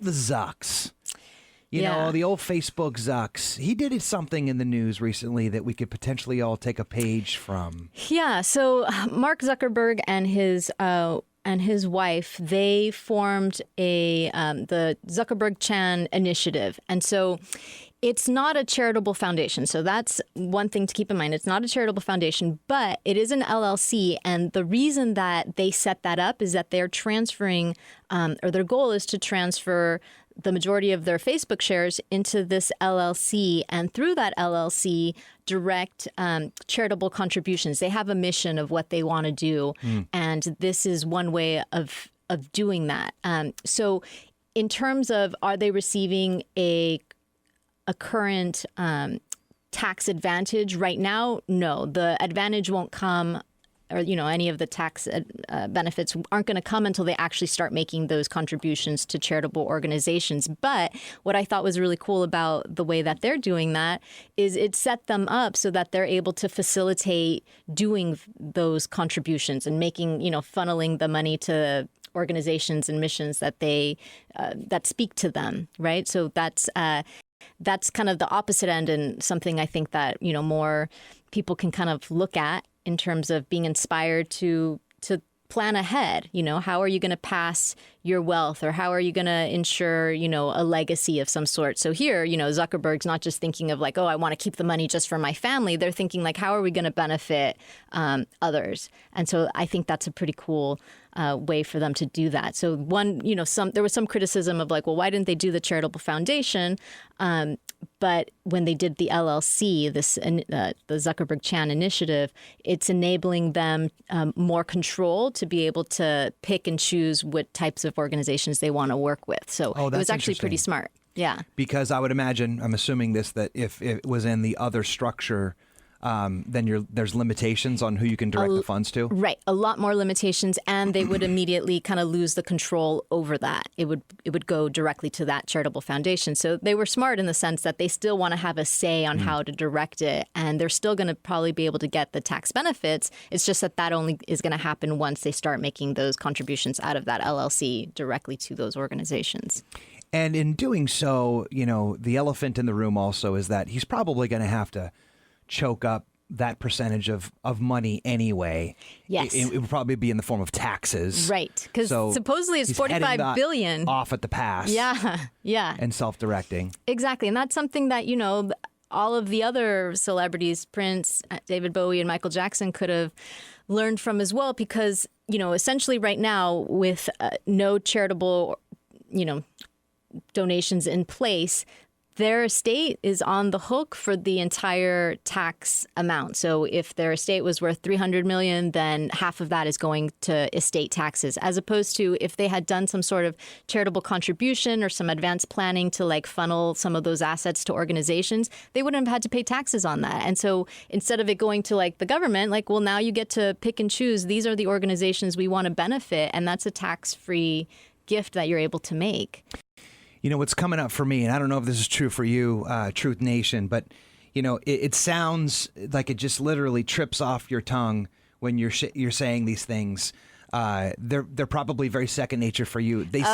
the Zucks? You know, the old Facebook Zucks. He did something in the news recently that we could potentially all take a page from. Yeah. So Mark Zuckerberg and his wife, they formed the Zuckerberg Chan Initiative. And so it's not a charitable foundation. So that's one thing to keep in mind. It's not a charitable foundation, but it is an LLC. And the reason that they set that up is that they're transferring, or their goal is to transfer the majority of their Facebook shares into this LLC, and through that LLC, direct charitable contributions. They have a mission of what they want to do, and this is one way of doing that. So in terms of, are they receiving a current tax advantage right now? No, the advantage won't come, or, you know, any of the tax benefits aren't going to come until they actually start making those contributions to charitable organizations. But what I thought was really cool about the way that they're doing that is it set them up so that they're able to facilitate doing those contributions and making, you know, funneling the money to organizations and missions that they that speak to them, right? So that's kind of the opposite end, and something I think that, you know, more people can kind of look at in terms of being inspired to plan ahead. You know, how are you going to pass your wealth, or how are you going to ensure, you know, a legacy of some sort? So here, you know, Zuckerberg's not just thinking of like, oh, I want to keep the money just for my family. They're thinking like, how are we going to benefit others? And so I think that's a pretty cool way for them to do that. So one, you know, there was some criticism of like, well, why didn't they do the charitable foundation? But when they did the LLC, the Zuckerberg Chan Initiative, it's enabling them more control to be able to pick and choose what types of organizations they want to work with. So it was actually pretty smart. Yeah. Because I would imagine, I'm assuming this, that if it was in the other structure, then there's limitations on who you can direct the funds to? Right. A lot more limitations, and they would immediately kind of lose the control over that. It would go directly to that charitable foundation. So they were smart in the sense that they still want to have a say on how to direct it, and they're still going to probably be able to get the tax benefits. It's just that only is going to happen once they start making those contributions out of that LLC directly to those organizations. And in doing so, you know, the elephant in the room also is that he's probably going to have to choke up that percentage of money anyway. Yes. It would probably be in the form of taxes. Right. Because supposedly it's $45 billion. Off at the pass. Yeah. Yeah. And self-directing. Exactly. And that's something that, you know, all of the other celebrities, Prince, David Bowie, and Michael Jackson, could have learned from as well, because, you know, essentially right now with no charitable, you know, donations in place, their estate is on the hook for the entire tax amount. So if their estate was worth $300 million, then half of that is going to estate taxes, as opposed to if they had done some sort of charitable contribution or some advanced planning to like funnel some of those assets to organizations, they wouldn't have had to pay taxes on that. And so instead of it going to like the government, like, well, now you get to pick and choose. These are the organizations we want to benefit. And that's a tax-free gift that you're able to make. You know, what's coming up for me, and I don't know if this is true for you, Truth Nation, but, you know, it sounds like it just literally trips off your tongue when you're saying these things. They're probably very second nature for you. They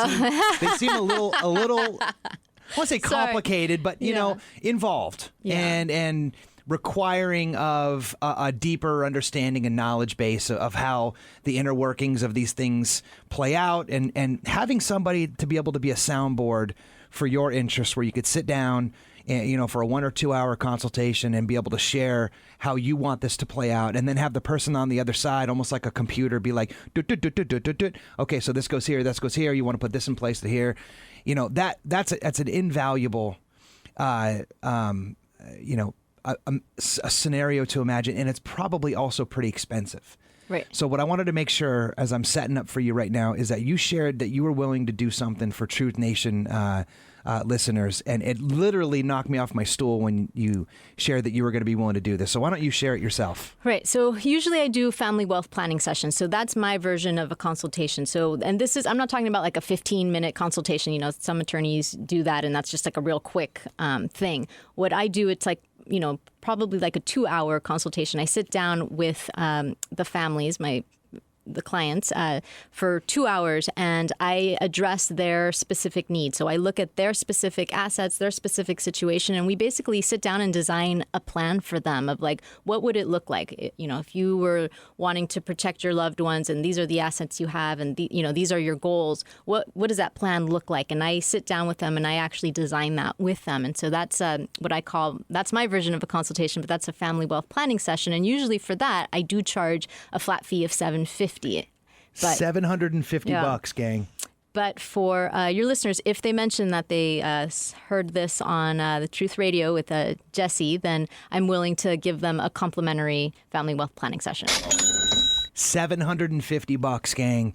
seem a little I want to say complicated, but, you know, involved and requiring of a deeper understanding and knowledge base of how the inner workings of these things play out, and having somebody to be able to be a soundboard for your interests, where you could sit down and, you know, for a 1 or 2 hour consultation and be able to share how you want this to play out, and then have the person on the other side, almost like a computer, be like, okay, so this goes here, this goes here, you want to put this in place to here. You know, that's an invaluable, you know, a scenario to imagine, and it's probably also pretty expensive. Right. So what I wanted to make sure, as I'm setting up for you right now, is that you shared that you were willing to do something for Truth Nation listeners, and it literally knocked me off my stool when you shared that you were going to be willing to do this. So why don't you share it yourself? Right. So usually I do family wealth planning sessions. So that's my version of a consultation. So, and this is, I'm not talking about like a 15-minute consultation. You know, some attorneys do that, and that's just like a real quick thing. What I do, it's like, you know, probably like a 2-hour consultation. I sit down with the families, the clients for 2 hours, and I address their specific needs. So I look at their specific assets, their specific situation, and we basically sit down and design a plan for them of like, what would it look like? You know, if you were wanting to protect your loved ones and these are the assets you have and these are your goals, what does that plan look like? And I sit down with them and I actually design that with them. And so that's what I call, that's my version of a consultation, but that's a family wealth planning session. And usually for that, I do charge a flat fee of $750. But $750, gang. But for your listeners, if they mention that they heard this on the Truth Radio with Jesse, then I'm willing to give them a complimentary family wealth planning session. $750, gang.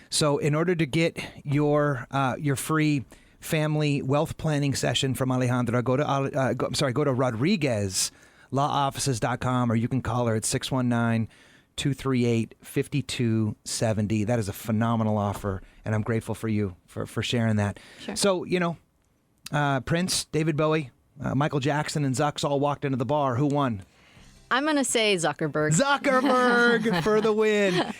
So in order to get your free family wealth planning session from Alejandra, go to RodriguezLawOffices.com, or you can call her at 619-238-5270. That is a phenomenal offer, and I'm grateful for you for sharing that. Sure. So, Prince, David Bowie, Michael Jackson, and Zucks all walked into the bar. Who won? I'm going to say Zuckerberg. Zuckerberg for the win.